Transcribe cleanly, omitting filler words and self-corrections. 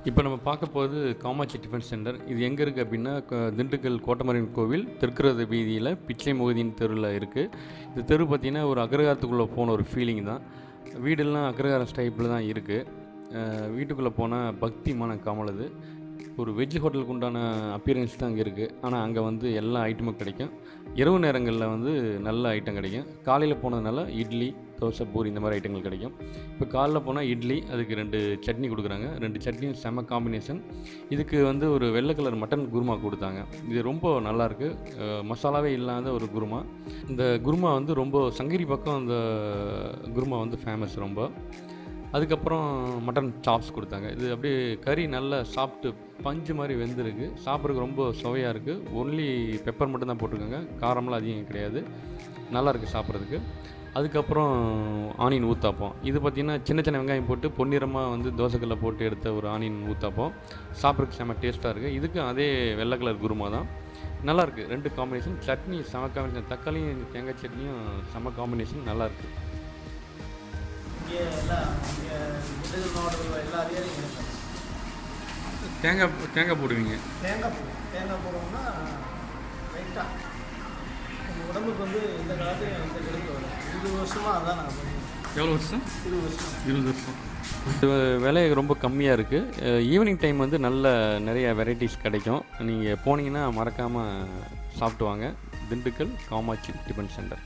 இப்போ நம்ம பார்க்க போகிறது காமாட்சி டிஃபன் சென்டர். இது எங்கே இருக்குது அப்படின்னா, திண்டுக்கல் கோட்டமரையன் கோவில் தெற்குரத வீதியில் பிச்சை முகதியின் தெருவில் இருக்குது. இந்த தெரு பார்த்திங்கன்னா ஒரு அக்ரஹாரத்துக்குள்ளே போன ஒரு ஃபீலிங் தான். வீடெல்லாம் அக்ரஹாரம் ஸ்டைப்பில் தான் இருக்குது. வீட்டுக்குள்ளே போனால் பக்தி மனம் கமலுது. ஒரு வெஜ் ஹோட்டலுக்கு உண்டான அப்பியரன்ஸ் தான் அங்கே இருக்குது. ஆனால் அங்கே வந்து எல்லா ஐட்டமும் கிடைக்கும். இரவு நேரங்களில் வந்து நல்ல ஐட்டம் கிடைக்கும். காலையில் போனதுனால இட்லி, தோசை, பூரி இந்த மாதிரி ஐட்டங்கள் கிடைக்கும். இப்போ காலைல போனால் இட்லி, அதுக்கு 2 சட்னி கொடுக்குறாங்க. 2 சட்னியும் செம்ம காம்பினேஷன். இதுக்கு வந்து ஒரு வெள்ளை கலர் மட்டன் குருமா கொடுத்தாங்க. இது ரொம்ப நல்லாயிருக்கு. மசாலாவே இல்லாத ஒரு குருமா. இந்த குருமா வந்து ரொம்ப சங்ககிரி பக்கம் அந்த குருமா வந்து ஃபேமஸ் ரொம்ப. அதுக்கப்புறம் மட்டன் சாப்ஸ் கொடுத்தாங்க. இது அப்படியே கறி நல்லா சாப்பிட்டு பஞ்சு மாதிரி வெந்திருக்கு. சாப்பிட்றதுக்கு ரொம்ப சுவையாக இருக்குது. ஒன்லி பெப்பர் மட்டும் தான் போட்டிருக்காங்க. காரம்லாம் அதிகம் கிடையாது. நல்லாயிருக்கு சாப்பிட்றதுக்கு. அதுக்கப்புறம் ஆனியன் ஊத்தாப்பம். இது பார்த்திங்கன்னா சின்ன சின்ன வெங்காயம் போட்டு பொன்னிறமாக வந்து தோசைக்கல்ல போட்டு எடுத்த ஒரு ஆனியன் ஊத்தாப்பம். சாப்பிட்றதுக்கு செம்ம டேஸ்ட்டாக இருக்குது. இதுக்கும் அதே வெள்ளை கலர் குருமா தான். நல்லாயிருக்கு. 2 காம்பினேஷன். சட்னி செம காம்பினேஷன். தக்காளியும் தேங்காய் சட்னியும் செம காம்பினேஷன் நல்லாயிருக்கு. தேங்காய் போடுவீங்க? தேங்காய் போடுவோம்னா ரைட்டாக நம்ம உடம்புக்கு வந்து இந்த காலத்தில் இந்த கெடுதல் வரும். 20 வருஷமாக அதான் நாங்கள் பண்ணுவோம். எவ்வளோ வருஷம்? 20 வருஷம். விலை ரொம்ப கம்மியாக இருக்குது. ஈவினிங் டைம் வந்து நல்ல நிறைய வெரைட்டிஸ் கிடைக்கும். நீங்கள் போனீங்கன்னா மறக்காமல் சாப்பிட்டு வாங்க. Dindigul Kamatchi tiffin centre.